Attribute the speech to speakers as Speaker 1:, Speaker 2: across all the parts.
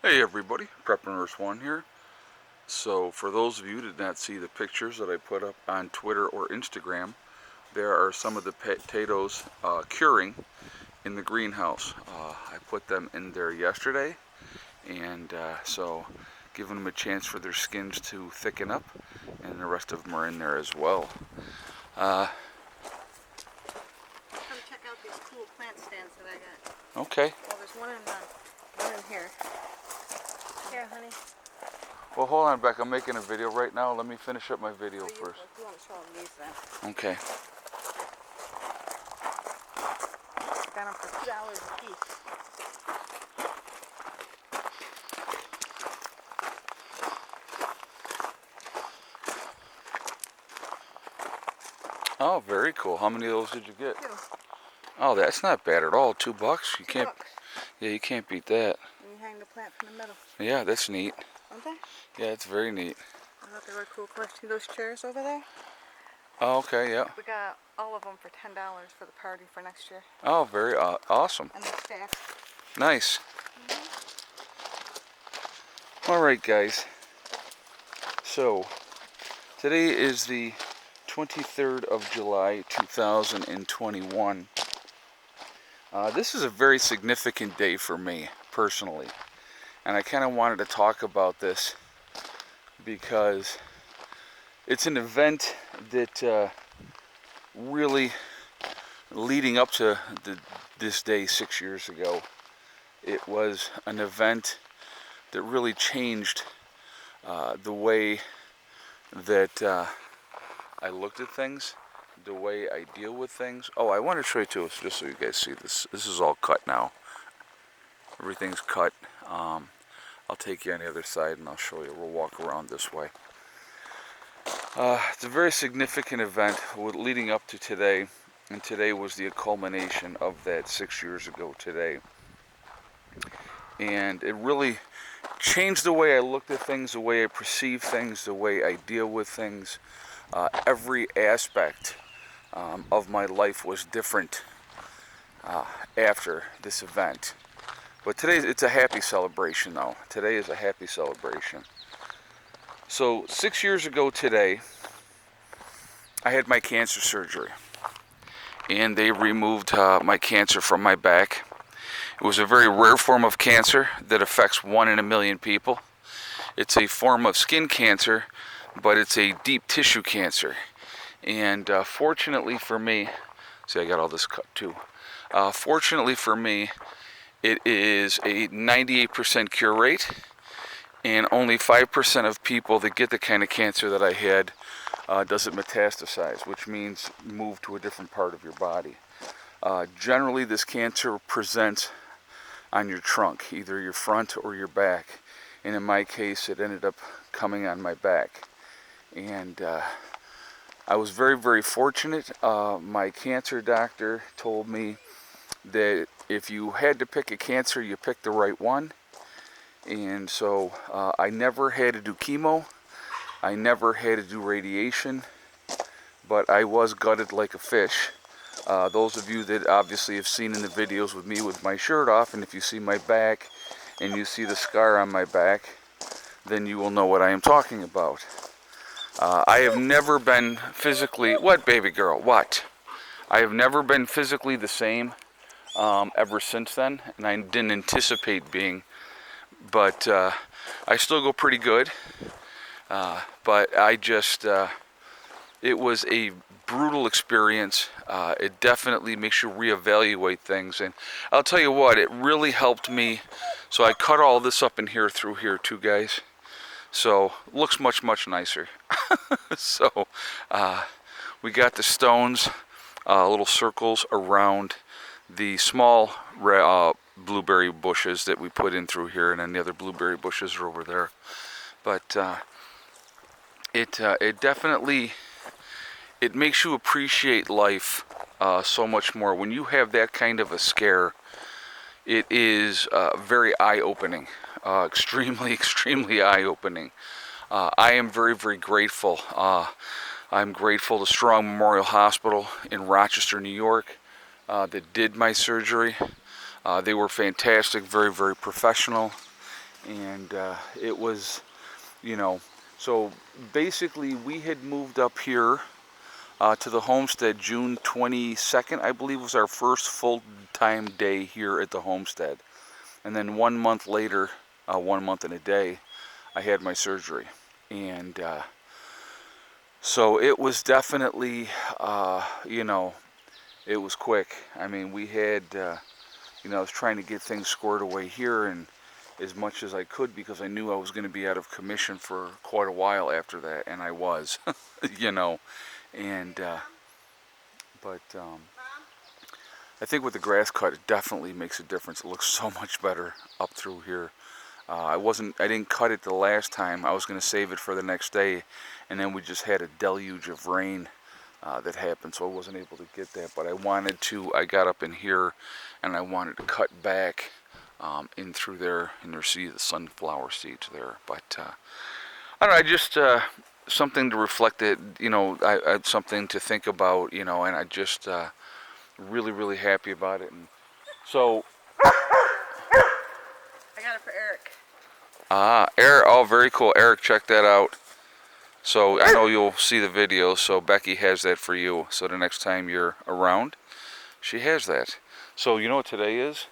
Speaker 1: Hey everybody, Prep Nurse One here. So for those of you who did not see the pictures that I put up on Twitter or Instagram, there are some of the potatoes curing in the greenhouse. I put them in there yesterday, and so giving them a chance for their skins to thicken up, and the rest of them are in there as well.
Speaker 2: Come check out these cool plant stands that I got.
Speaker 1: Okay.
Speaker 2: Well, there's one in here. Here, honey.
Speaker 1: Well, hold on, Beck. I'm making a video right now. Let me finish up my video first.
Speaker 2: You want to show them these then?
Speaker 1: Okay.
Speaker 2: Got them for $2 a piece.
Speaker 1: Oh, very cool. How many of those did you get?
Speaker 2: 2.
Speaker 1: Oh, that's not bad at all. $2. You
Speaker 2: $2.
Speaker 1: can't. Yeah, you can't beat that.
Speaker 2: And you hang the plant from the middle.
Speaker 1: Yeah, that's neat.
Speaker 2: Aren't they?
Speaker 1: Yeah, it's very neat.
Speaker 2: I thought they were cool. Of course, see those chairs over there?
Speaker 1: Oh, okay, yeah.
Speaker 2: We got all of them for $10 for the party for next year.
Speaker 1: Oh, very awesome.
Speaker 2: And they're stacked.
Speaker 1: Nice. All right, guys. So, today is the 23rd of July, 2021. This is a very significant day for me, personally. And I kind of wanted to talk about this because it's an event that really, leading up to this day 6 years ago, it was an event that really changed the way that I looked at things, the way I deal with things. Oh, I want to show you too, just so you guys see this. This is all cut now. Everything's cut. I'll take you on the other side and I'll show you. We'll walk around this way. It's a very significant event leading up to today, and today was the culmination of that 6 years ago today. And it really changed the way I looked at things, the way I perceive things, the way I deal with things. Every aspect of my life was different after this event. But today, it's a happy celebration though. Today is a happy celebration. So 6 years ago today, I had my cancer surgery. And they removed my cancer from my back. It was a very rare form of cancer that affects 1 in a million people. It's a form of skin cancer, but it's a deep tissue cancer. And fortunately for me, see, I got all this cut too. Fortunately for me, it is a 98% cure rate, and only 5% of people that get the kind of cancer that I had does it metastasize, which means move to a different part of your body. Generally, this cancer presents on your trunk, either your front or your back. And in my case, it ended up coming on my back. And I was very, very fortunate. My cancer doctor told me that if you had to pick a cancer, you picked the right one. And so I never had to do chemo. I never had to do radiation. But I was gutted like a fish. Those of you that obviously have seen in the videos with me with my shirt off, and if you see my back and you see the scar on my back, then you will know what I am talking about. I have never been physically, what baby girl, what? I have never been physically the same ever since then, and I didn't anticipate being, but I still go pretty good, but I just, it was a brutal experience. It definitely makes you reevaluate things, and I'll tell you what, it really helped me. So I cut all this up in here through here too, guys. So looks much, much nicer. So we got the stones, little circles around the small blueberry bushes that we put in through here, and then the other blueberry bushes are over there. But it definitely, it makes you appreciate life so much more. When you have that kind of a scare, it is very eye-opening, extremely, extremely eye-opening. I am very, very grateful. I'm grateful to Strong Memorial Hospital in Rochester, New York, that did my surgery. They were fantastic, very, very professional. And it was, you know, so basically we had moved up here to the homestead June 22nd, I believe, was our first full-time day here at the homestead. And then 1 month later, 1 month and a day, I had my surgery. And so it was definitely, you know, it was quick. I mean, we had, you know, I was trying to get things squared away here and as much as I could because I knew I was going to be out of commission for quite a while after that, and I was, you know. And, but I think with the grass cut, it definitely makes a difference. It looks so much better up through here. I didn't cut it the last time. I was going to save it for the next day, and then we just had a deluge of rain that happened, so I wasn't able to get that. But I got up in here, and I wanted to cut back in through there, and there, see the sunflower seeds there. But I don't know, I just something to reflect it, you know, I something to think about, you know, and I just really, really happy about it. And so,
Speaker 2: I got it for Eric.
Speaker 1: Eric, oh, very cool. Eric, check that out. So I know you'll see the video, so Becky has that for you. So the next time you're around, she has that. So you know what today is?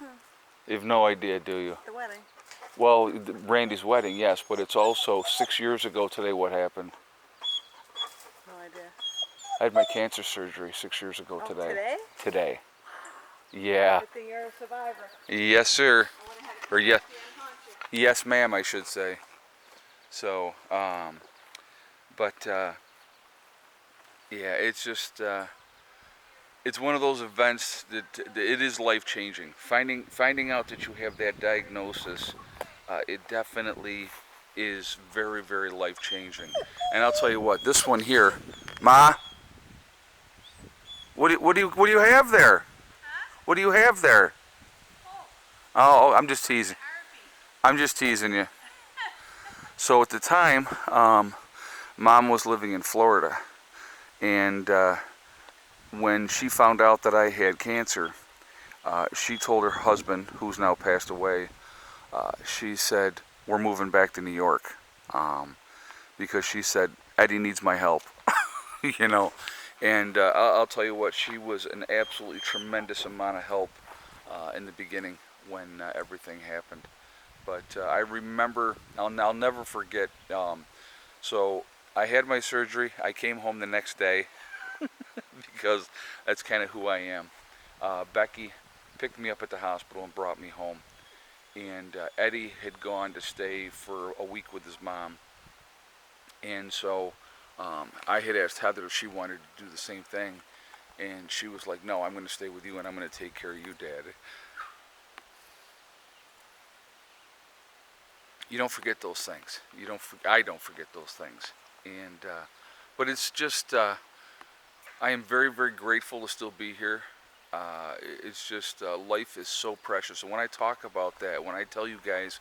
Speaker 1: You have no idea, do you?
Speaker 2: The wedding.
Speaker 1: Well, Randy's wedding, yes, but it's also 6 years ago today what happened.
Speaker 2: No idea.
Speaker 1: I had my cancer surgery 6 years ago
Speaker 2: Oh,
Speaker 1: today.
Speaker 2: today?
Speaker 1: Today. Yeah.
Speaker 2: Good thing you're a survivor.
Speaker 1: Yes, sir.
Speaker 2: I would have had
Speaker 1: Or yes,
Speaker 2: to unconscious.
Speaker 1: yes, ma'am, I should say. So, but yeah, it's just it's one of those events that it is life changing. Finding out that you have that diagnosis, it definitely is very, very life changing. And I'll tell you what, this one here, Ma, what do you have there? What do you have there? Oh, I'm just teasing. I'm just teasing you. So at the time, Mom was living in Florida, and when she found out that I had cancer, she told her husband, who's now passed away, she said, we're moving back to New York, because she said, Eddie needs my help, you know. And I'll tell you what, she was an absolutely tremendous amount of help in the beginning when everything happened. But I remember, I'll never forget, so I had my surgery. I came home the next day because that's kind of who I am. Becky picked me up at the hospital and brought me home. And Eddie had gone to stay for a week with his mom. And so I had asked Heather if she wanted to do the same thing. And she was like, no, I'm going to stay with you and I'm going to take care of you, Dad. You don't forget those things. I don't forget those things. And but it's just I am very, very grateful to still be here. It's just life is so precious. And when I talk about that, when I tell you guys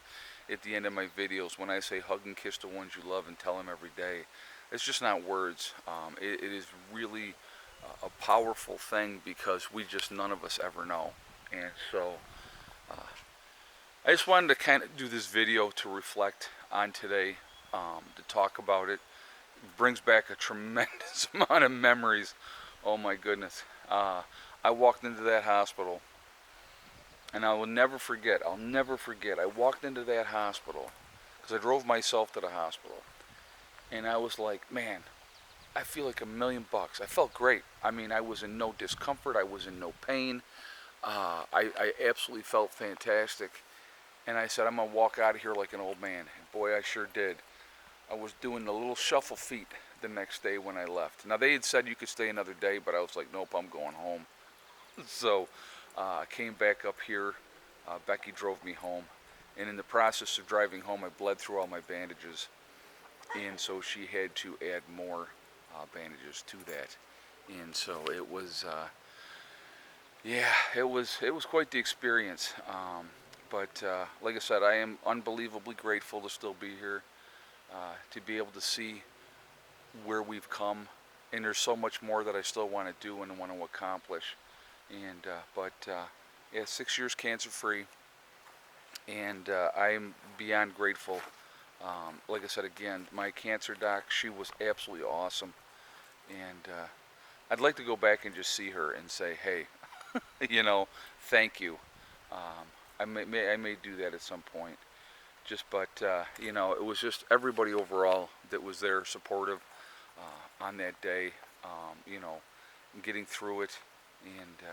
Speaker 1: at the end of my videos, when I say hug and kiss the ones you love and tell them every day, it's just not words. It is really a powerful thing because none of us ever know. And so I just wanted to kind of do this video to reflect on today, to talk about it. It brings back a tremendous amount of memories. Oh my goodness. I walked into that hospital, and I will never forget, I walked into that hospital, because I drove myself to the hospital, and I was like, man, I feel like $1,000,000. I felt great. I mean, I was in no discomfort, I was in no pain. I absolutely felt fantastic. And I said, I'm going to walk out of here like an old man. And boy, I sure did. I was doing the little shuffle feet the next day when I left. Now, they had said you could stay another day, but I was like, nope, I'm going home. So I came back up here. Becky drove me home. And in the process of driving home, I bled through all my bandages. And so she had to add more bandages to that. And so it was, yeah, it was quite the experience. But like I said, I am unbelievably grateful to still be here, to be able to see where we've come. And there's so much more that I still want to do and want to accomplish. And but yeah, 6 years cancer-free. and I'm beyond grateful. Like I said again, my cancer doc, she was absolutely awesome, and I'd like to go back and just see her and say, hey, thank you. Um, I may do that at some point. But it was just everybody overall that was there, supportive on that day. Getting through it, and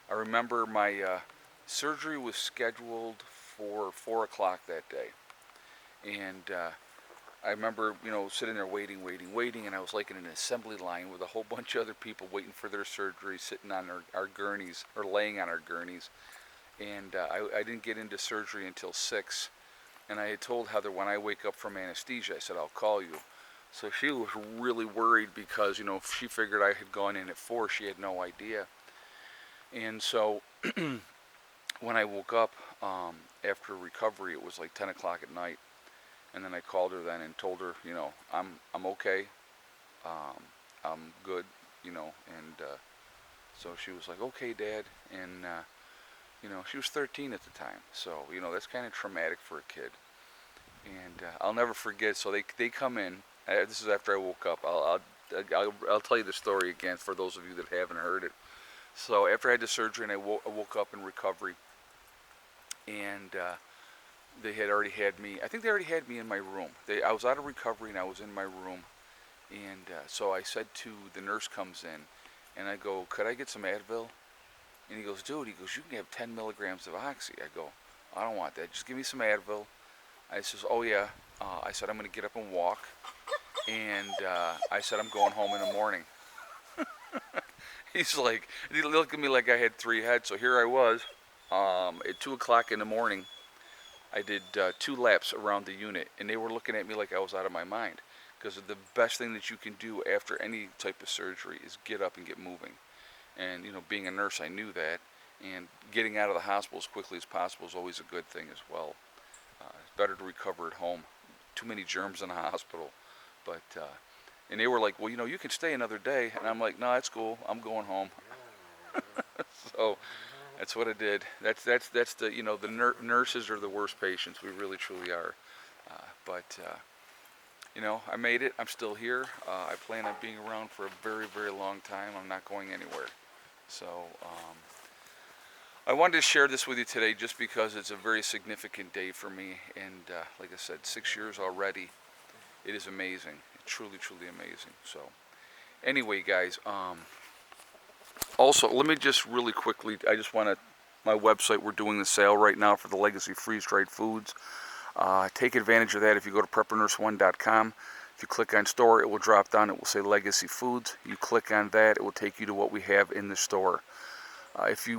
Speaker 1: I remember my surgery was scheduled for 4 o'clock that day, and I remember, sitting there waiting, and I was like in an assembly line with a whole bunch of other people waiting for their surgery, sitting on our gurneys, or laying on our gurneys. And I didn't get into surgery until 6. And I had told Heather, when I wake up from anesthesia, I said, I'll call you. So she was really worried because, she figured I had gone in at 4. She had no idea. And so when I woke up after recovery, it was like 10 o'clock at night. And then I called her then and told her, I'm okay, I'm good, and so she was like, okay, Dad, and she was 13 at the time, so that's kind of traumatic for a kid, and I'll never forget. So they come in. This is after I woke up. I'll tell you the story again for those of you that haven't heard it. So after I had the surgery and I woke up in recovery, and they had already had me. I think they already had me in my room. I was out of recovery and I was in my room, and so I said to the nurse comes in, and I go, could I get some Advil? And he goes, dude, you can have 10 milligrams of Oxy. I go, I don't want that. Just give me some Advil. I says, oh yeah. I said, I'm going to get up and walk, and I said, I'm going home in the morning. He's like, he looked at me like I had 3 heads. So here I was, at 2 o'clock in the morning. I did 2 laps around the unit, and they were looking at me like I was out of my mind, because the best thing that you can do after any type of surgery is get up and get moving. And being a nurse, I knew that, and getting out of the hospital as quickly as possible is always a good thing as well. It's better to recover at home. Too many germs in the hospital, but and they were like, well, you can stay another day, and I'm like, no, that's cool. I'm going home. So that's what I did. That's the nurses are the worst patients. We really truly are. But I made it. I'm still here. I plan on being around for a very, very long time. I'm not going anywhere. So I wanted to share this with you today just because it's a very significant day for me. And like I said, 6 years already. It is amazing. It's truly, truly amazing. So anyway, guys, also, let me just really quickly, my website, we're doing the sale right now for the Legacy Freeze-Dried Foods. Take advantage of that if you go to preppernurse1.com. If you click on store, it will drop down. It will say Legacy Foods. You click on that, it will take you to what we have in the store.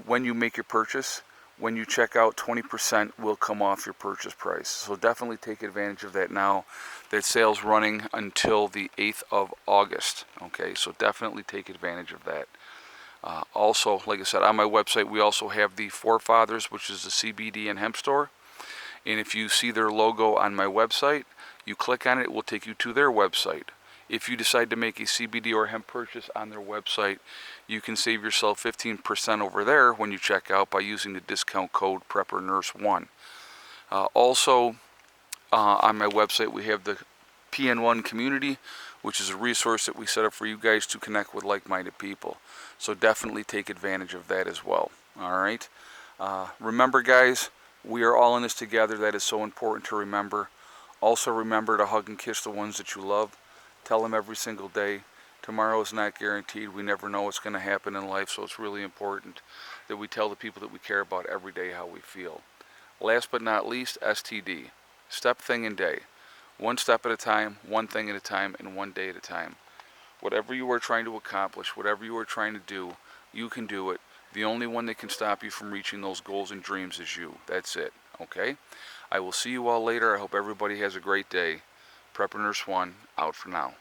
Speaker 1: When you make your purchase, when you check out, 20% will come off your purchase price. So definitely take advantage of that now. That sale's running until the 8th of August. Okay, so definitely take advantage of that. Also, like I said, on my website, we also have the Forefathers, which is the CBD and hemp store. And if you see their logo on my website, you click on it, it will take you to their website. If you decide to make a CBD or hemp purchase on their website, you can save yourself 15% over there when you check out by using the discount code PrepperNurse1. Also, on my website, we have the PN1 community, which is a resource that we set up for you guys to connect with like-minded people. So definitely take advantage of that as well. All right. Remember, guys, we are all in this together. That is so important to remember. Also remember to hug and kiss the ones that you love. Tell them every single day. Tomorrow is not guaranteed. We never know what's going to happen in life, so it's really important that we tell the people that we care about every day how we feel. Last but not least, STD. Step, thing, and day. One step at a time, one thing at a time, and one day at a time. Whatever you are trying to accomplish, whatever you are trying to do, you can do it. The only one that can stop you from reaching those goals and dreams is you. That's it. Okay? I will see you all later. I hope everybody has a great day. Prepper Nurse 1, out for now.